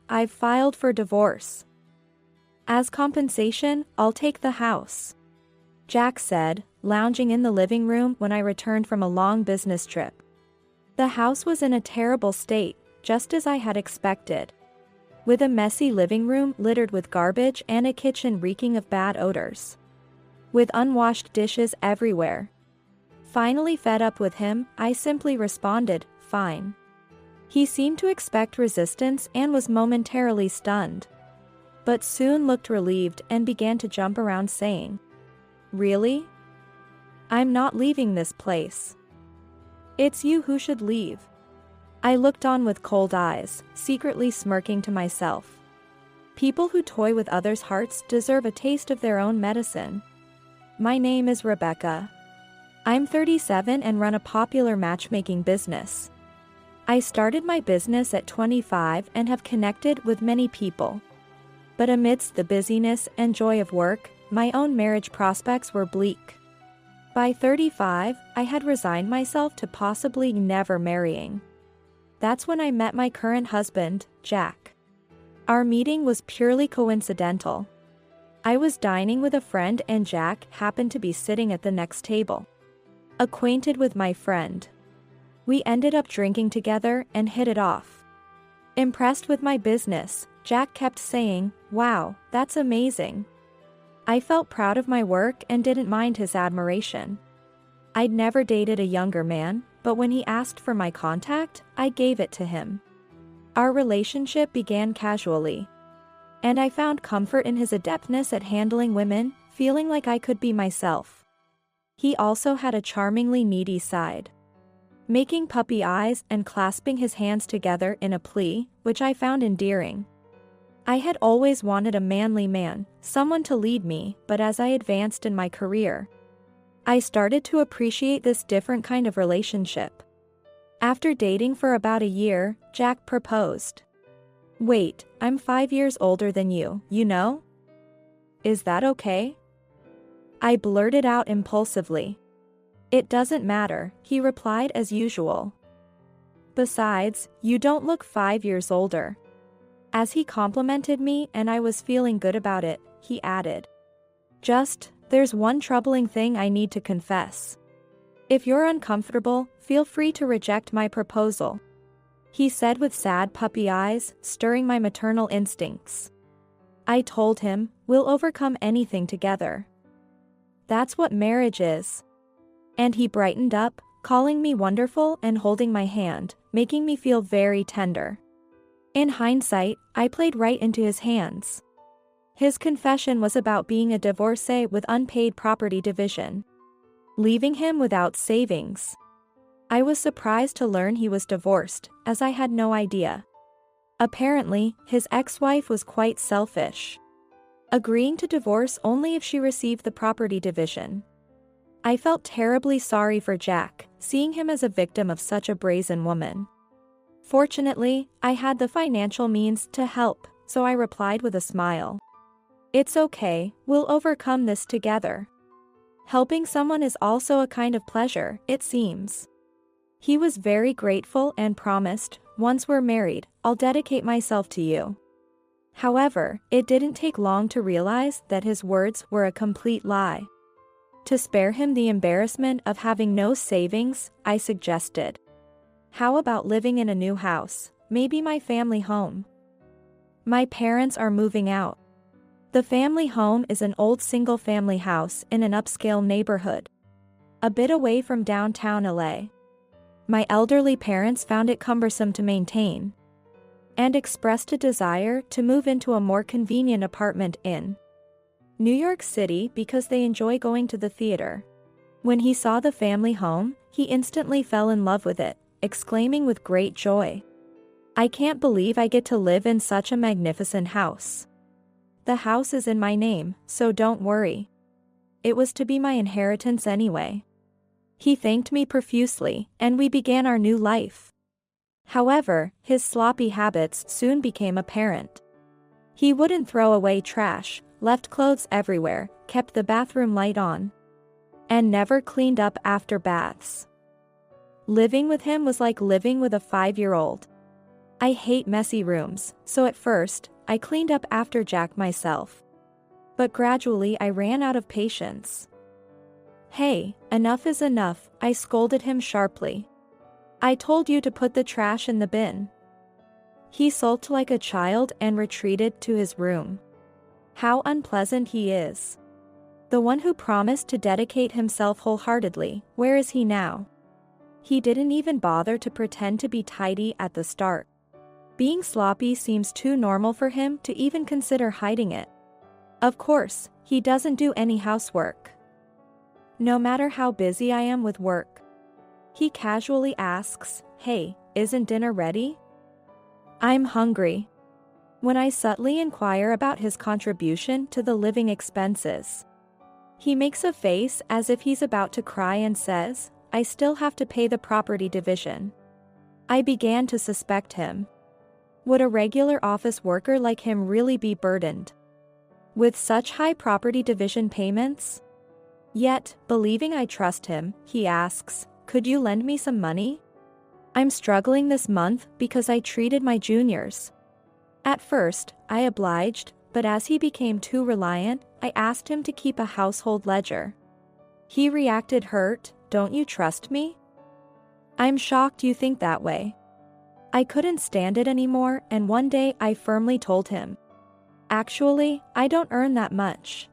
I've filed for divorce. As compensation, I'll take the house," Jack said, lounging in the living room when I returned from a long business trip. The house was in a terrible state, just as I had expected, with a messy living room littered with garbage and a kitchen reeking of bad odors, with unwashed dishes everywhere. Finally fed up with him, I simply responded, "Fine." He seemed to expect resistance and was momentarily stunned, but soon looked relieved and began to jump around saying, "Really? I'm not leaving this place. It's you who should leave." I looked on with cold eyes, secretly smirking to myself. People who toy with others' hearts deserve a taste of their own medicine. My name is Rebecca. I'm 37 and run a popular matchmaking business. I started my business at 25 and have connected with many people. But amidst the busyness and joy of work, my own marriage prospects were bleak. By 35, I had resigned myself to possibly never marrying. That's when I met my current husband, Jack. Our meeting was purely coincidental. I was dining with a friend and Jack happened to be sitting at the next table. Acquainted with my friend, we ended up drinking together and hit it off. Impressed with my business, Jack kept saying, "Wow, that's amazing." I felt proud of my work and didn't mind his admiration. I'd never dated a younger man, but when he asked for my contact, I gave it to him. Our relationship began casually, and I found comfort in his adeptness at handling women, feeling like I could be myself. He also had a charmingly needy side, making puppy eyes and clasping his hands together in a plea, which I found endearing. I had always wanted a manly man, someone to lead me, but as I advanced in my career, I started to appreciate this different kind of relationship. After dating for about a year, Jack proposed. "Wait, I'm 5 years older than you, you know? Is that okay?" I blurted out impulsively. "It doesn't matter," he replied as usual. "Besides, you don't look 5 years older." As he complimented me and I was feeling good about it, he added, There's one troubling thing I need to confess. If you're uncomfortable, feel free to reject my proposal," he said with sad puppy eyes, stirring my maternal instincts. I told him, "We'll overcome anything together. That's what marriage is." And he brightened up, calling me wonderful and holding my hand, making me feel very tender. In hindsight, I played right into his hands. His confession was about being a divorcee with unpaid property division, leaving him without savings. I was surprised to learn he was divorced, as I had no idea. Apparently, his ex-wife was quite selfish, agreeing to divorce only if she received the property division. I felt terribly sorry for Jack, seeing him as a victim of such a brazen woman. Fortunately, I had the financial means to help, so I replied with a smile, "It's okay, we'll overcome this together." Helping someone is also a kind of pleasure, it seems. He was very grateful and promised, "Once we're married, I'll dedicate myself to you." However, it didn't take long to realize that his words were a complete lie. To spare him the embarrassment of having no savings, I suggested, "How about living in a new house, maybe my family home? My parents are moving out." The family home is an old single-family house in an upscale neighborhood, a bit away from downtown LA. My elderly parents found it cumbersome to maintain, and expressed a desire to move into a more convenient apartment in New York City because they enjoy going to the theater. When he saw the family home, he instantly fell in love with it, exclaiming with great joy, "I can't believe I get to live in such a magnificent house. The house is in my name, so don't worry. It was to be my inheritance anyway." He thanked me profusely, and we began our new life. However, his sloppy habits soon became apparent. He wouldn't throw away trash, left clothes everywhere, kept the bathroom light on, and never cleaned up after baths. Living with him was like living with a 5-year-old. I hate messy rooms, so at first, I cleaned up after Jack myself. But gradually I ran out of patience. Hey, enough is enough, I scolded him sharply. I told you to put the trash in the bin. He sulked like a child and retreated to his room. How unpleasant he is. The one who promised to dedicate himself wholeheartedly, where is he now? He didn't even bother to pretend to be tidy at the start. Being sloppy seems too normal for him to even consider hiding it. Of course, he doesn't do any housework. No matter how busy I am with work. He casually asks, "Hey, isn't dinner ready?" I'm hungry. When I subtly inquire about his contribution to the living expenses, he makes a face as if he's about to cry and says, "I still have to pay the property division." I began to suspect him. Would a regular office worker like him really be burdened with such high property division payments? Yet, believing I trust him, he asks, "Could you lend me some money? I'm struggling this month because I treated my juniors." At first, I obliged, but as he became too reliant, I asked him to keep a household ledger. He reacted hurt, "Don't you trust me?" I'm shocked you think that way. I couldn't stand it anymore, and one day I firmly told him, "Actually, I don't earn that much.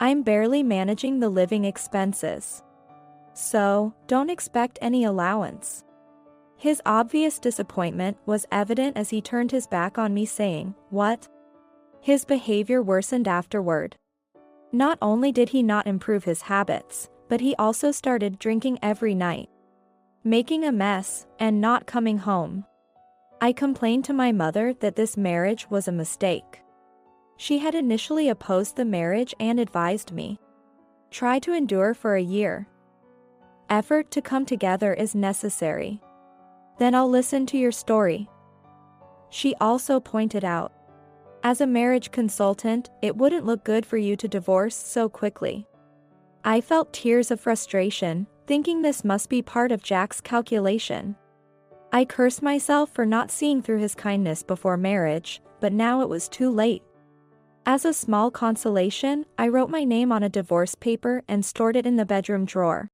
I'm barely managing the living expenses. So, don't expect any allowance." His obvious disappointment was evident as he turned his back on me saying, "What?" His behavior worsened afterward. Not only did he not improve his habits, but he also started drinking every night, making a mess, and not coming home. I complained to my mother that this marriage was a mistake. She had initially opposed the marriage and advised me, "Try to endure for a year. Effort to come together is necessary. Then I'll listen to your story." She also pointed out, "As a marriage consultant, it wouldn't look good for you to divorce so quickly." I felt tears of frustration, thinking this must be part of Jack's calculation. I cursed myself for not seeing through his kindness before marriage, but now it was too late. As a small consolation, I wrote my name on a divorce paper and stored it in the bedroom drawer,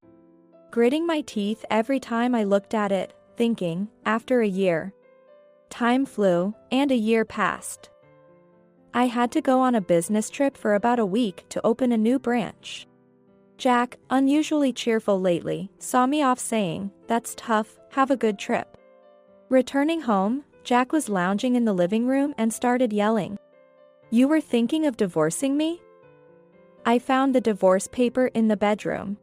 gritting my teeth every time I looked at it, thinking, after a year. Time flew, and a year passed. I had to go on a business trip for about a week to open a new branch. Jack, unusually cheerful lately, saw me off saying, "That's tough, have a good trip." Returning home, Jack was lounging in the living room and started yelling, "You were thinking of divorcing me?" I found the divorce paper in the bedroom.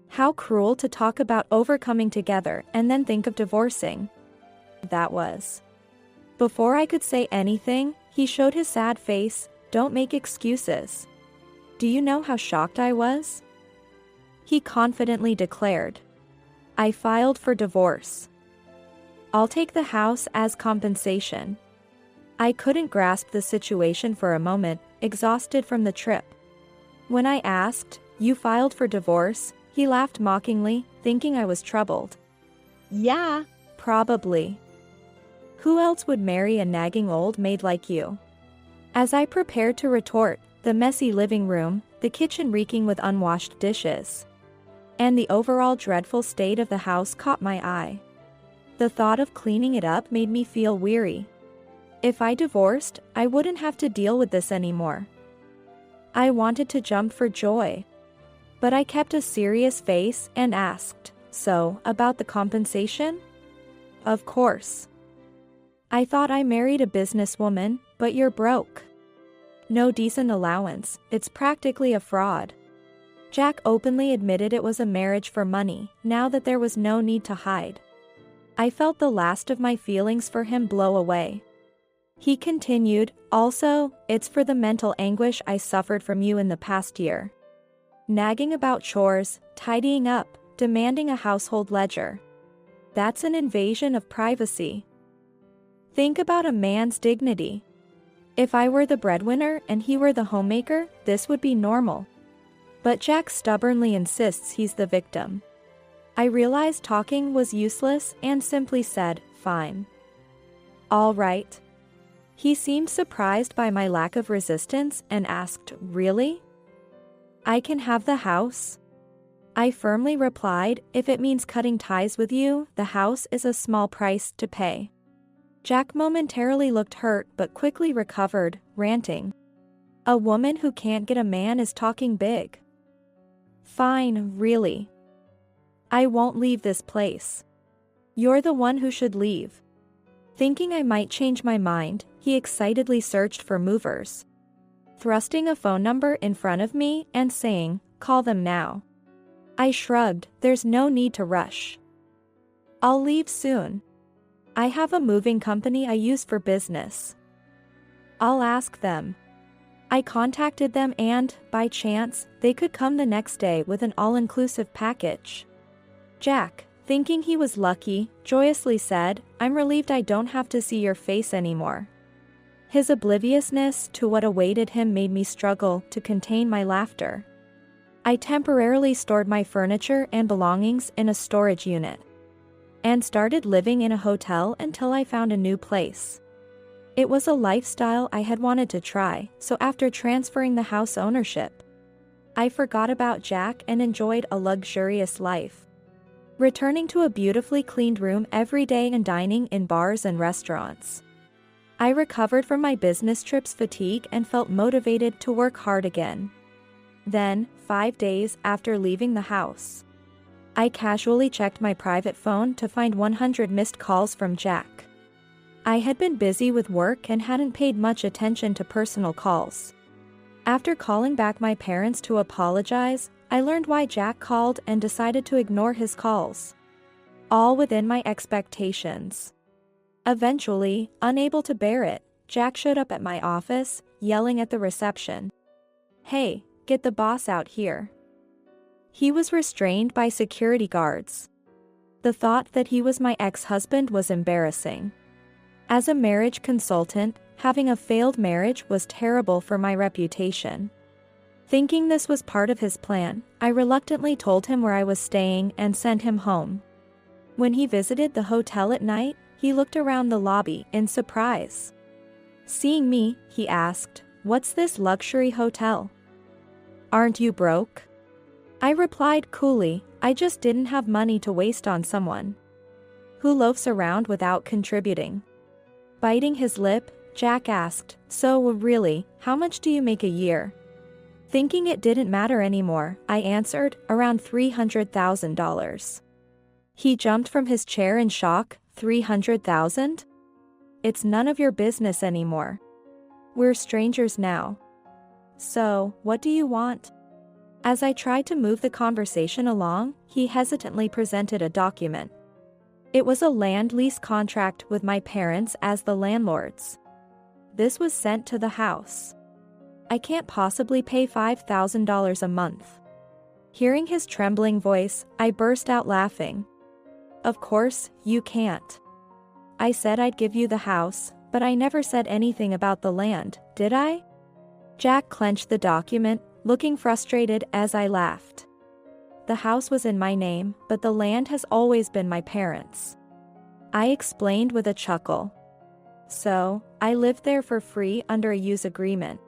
How cruel to talk about overcoming together and then think of divorcing. That was. Before I could say anything, he showed his sad face, "Don't make excuses. Do you know how shocked I was?" He confidently declared, "I filed for divorce. I'll take the house as compensation." I couldn't grasp the situation for a moment, exhausted from the trip. When I asked, "You filed for divorce?" he laughed mockingly, thinking I was troubled. "Yeah, probably. Who else would marry a nagging old maid like you?" As I prepared to retort, the messy living room, the kitchen reeking with unwashed dishes, and the overall dreadful state of the house caught my eye. The thought of cleaning it up made me feel weary. If I divorced, I wouldn't have to deal with this anymore. I wanted to jump for joy. But I kept a serious face and asked, "So, about the compensation?" "Of course. I thought I married a businesswoman, but you're broke. No decent allowance, it's practically a fraud." Jack openly admitted it was a marriage for money, now that there was no need to hide. I felt the last of my feelings for him blow away. He continued, "Also, it's for the mental anguish I suffered from you in the past year. Nagging about chores, tidying up, demanding a household ledger. That's an invasion of privacy. Think about a man's dignity. If I were the breadwinner and he were the homemaker, this would be normal. But Jack stubbornly insists he's the victim." I realized talking was useless and simply said, "Fine. All right. He seemed surprised by my lack of resistance and asked, "Really? I can have the house?" I firmly replied, "If it means cutting ties with you, the house is a small price to pay." Jack momentarily looked hurt but quickly recovered, ranting, "A woman who can't get a man is talking big." "Fine, really. I won't leave this place. You're the one who should leave." Thinking I might change my mind, he excitedly searched for movers, thrusting a phone number in front of me and saying, "Call them now." I shrugged, "There's no need to rush. I'll leave soon. I have a moving company I use for business. I'll ask them." I contacted them and, by chance, they could come the next day with an all-inclusive package. Jack, thinking he was lucky, joyously said, "I'm relieved I don't have to see your face anymore." His obliviousness to what awaited him made me struggle to contain my laughter. I temporarily stored my furniture and belongings in a storage unit and started living in a hotel until I found a new place. It was a lifestyle I had wanted to try, so after transferring the house ownership, I forgot about Jack and enjoyed a luxurious life, returning to a beautifully cleaned room every day and dining in bars and restaurants. I recovered from my business trip's fatigue and felt motivated to work hard again. Then, 5 days after leaving the house, I casually checked my private phone to find 100 missed calls from Jack. I had been busy with work and hadn't paid much attention to personal calls. After calling back my parents to apologize, I learned why Jack called and decided to ignore his calls. All within my expectations. Eventually, unable to bear it, Jack showed up at my office, yelling at the reception, "Hey, get the boss out here." He was restrained by security guards. The thought that he was my ex-husband was embarrassing. As a marriage consultant, having a failed marriage was terrible for my reputation. Thinking this was part of his plan, I reluctantly told him where I was staying and sent him home. When he visited the hotel at night, he looked around the lobby in surprise. Seeing me, he asked, "What's this luxury hotel? Aren't you broke?" I replied coolly, "I just didn't have money to waste on someone who loafs around without contributing." Biting his lip, Jack asked, "So, really, how much do you make a year?" Thinking it didn't matter anymore, I answered, "Around $300,000. He jumped from his chair in shock. $300,000? It's none of your business anymore. We're strangers now. So, what do you want?" As I tried to move the conversation along, he hesitantly presented a document. It was a land lease contract with my parents as the landlords. This was sent to the house. "I can't possibly pay $5,000 a month." Hearing his trembling voice, I burst out laughing. "Of course, you can't. I said I'd give you the house, but I never said anything about the land, did I?" Jack clenched the document, looking frustrated as I laughed. "The house was in my name, but the land has always been my parents'," I explained with a chuckle. "So, I lived there for free under a use agreement.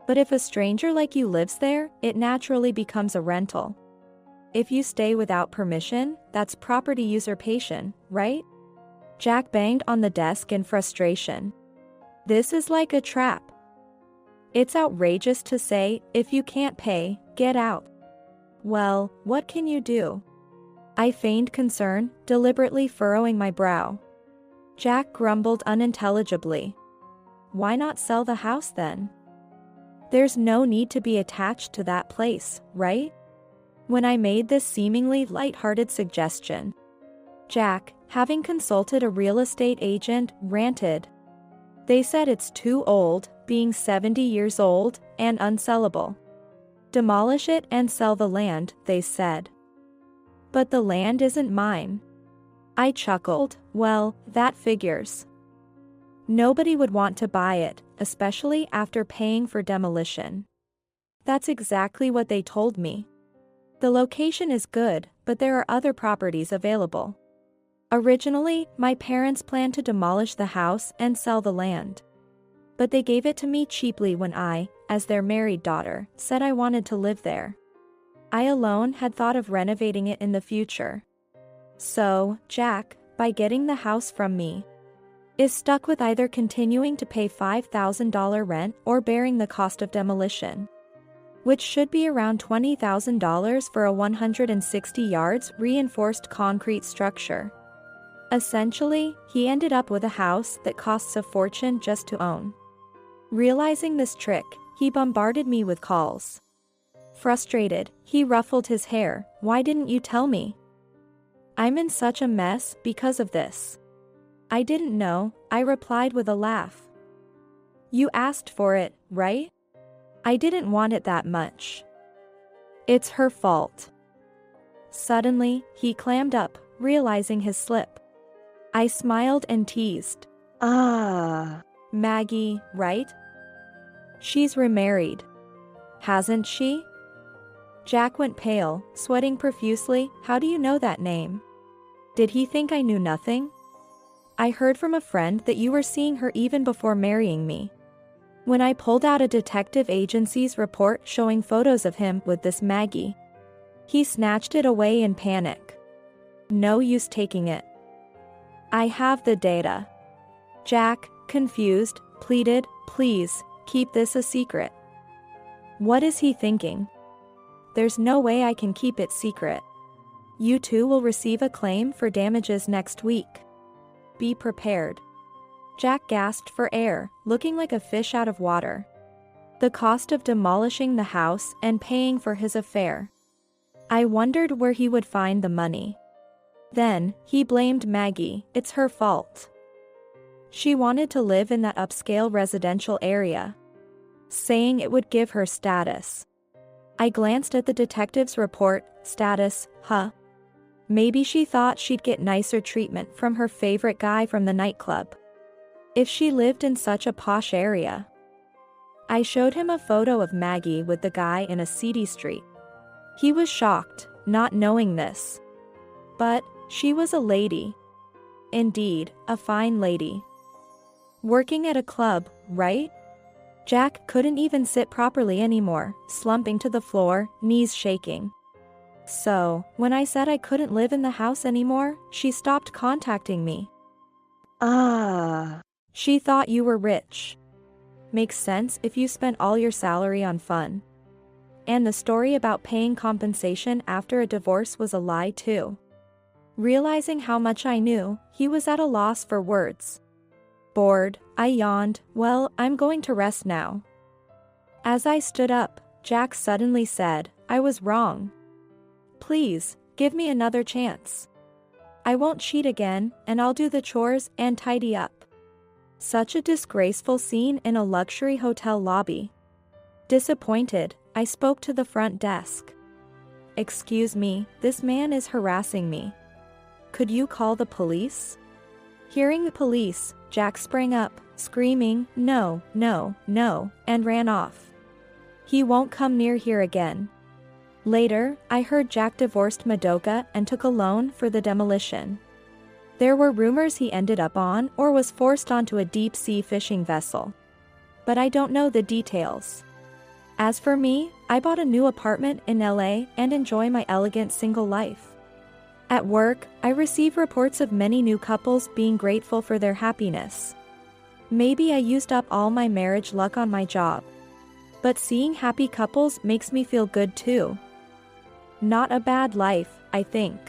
But if a stranger like you lives there, it naturally becomes a rental. If you stay without permission, that's property usurpation, right?" Jack banged on the desk in frustration. "This is like a trap. It's outrageous to say, if you can't pay, get out." "Well, what can you do?" I feigned concern, deliberately furrowing my brow. Jack grumbled unintelligibly. "Why not sell the house then? There's no need to be attached to that place, right?" When I made this seemingly light-hearted suggestion, Jack, having consulted a real estate agent, ranted. "They said it's too old, being 70 years old, and unsellable. Demolish it and sell the land," they said. "But the land isn't mine." I chuckled, "Well, that figures. Nobody would want to buy it, especially after paying for demolition." That's exactly what they told me. "The location is good, but there are other properties available. Originally, my parents planned to demolish the house and sell the land. But they gave it to me cheaply when I, as their married daughter, said I wanted to live there. I alone had thought of renovating it in the future. So, Jack, by getting the house from me, is stuck with either continuing to pay $5,000 rent or bearing the cost of demolition, which should be around $20,000 for a 160 yards reinforced concrete structure. Essentially, he ended up with a house that costs a fortune just to own. Realizing this trick, he bombarded me with calls. Frustrated, he ruffled his hair. "Why didn't you tell me? I'm in such a mess because of this." "I didn't know," I replied with a laugh. "You asked for it, right? I didn't want it that much. It's her fault." Suddenly, he clammed up, realizing his slip. I smiled and teased. Maggie, right? She's remarried. Hasn't she?" Jack went pale, sweating profusely. "How do you know that name? Did he think I knew nothing? I heard from a friend that you were seeing her even before marrying me." When I pulled out a detective agency's report showing photos of him with this Maggie, he snatched it away in panic. "No use taking it. I have the data." Jack, confused, pleaded, "Please, keep this a secret." What is he thinking? There's no way I can keep it secret. You two will receive a claim for damages next week. Be prepared. Jack gasped for air, looking like a fish out of water. The cost of demolishing the house and paying for his affair. I wondered where he would find the money. Then, he blamed Maggie. "It's her fault. She wanted to live in that upscale residential area, saying it would give her status." I glanced at the detective's report. Status, huh? Maybe she thought she'd get nicer treatment from her favorite guy from the nightclub if she lived in such a posh area. I showed him a photo of Maggie with the guy in a seedy street. He was shocked, not knowing this. But she was a lady. Indeed, a fine lady. Working at a club, right? Jack couldn't even sit properly anymore, slumping to the floor, knees shaking. So, when I said I couldn't live in the house anymore, she stopped contacting me. She thought you were rich. Makes sense if you spent all your salary on fun. And the story about paying compensation after a divorce was a lie too. Realizing how much I knew, he was at a loss for words. Bored, I yawned. "Well, I'm going to rest now." As I stood up, Jack suddenly said, "I was wrong. Please, give me another chance. I won't cheat again, and I'll do the chores and tidy up." Such a disgraceful scene in a luxury hotel lobby. Disappointed, I spoke to the front desk. "Excuse me, this man is harassing me. Could you call the police?" Hearing the police, Jack sprang up, screaming, "No, no, no," and ran off. He won't come near here again. Later, I heard Jack divorced Madoka and took a loan for the demolition. There were rumors he ended up on or was forced onto a deep-sea fishing vessel. But I don't know the details. As for me, I bought a new apartment in LA and enjoy my elegant single life. At work, I receive reports of many new couples being grateful for their happiness. Maybe I used up all my marriage luck on my job. But seeing happy couples makes me feel good too. Not a bad life, I think.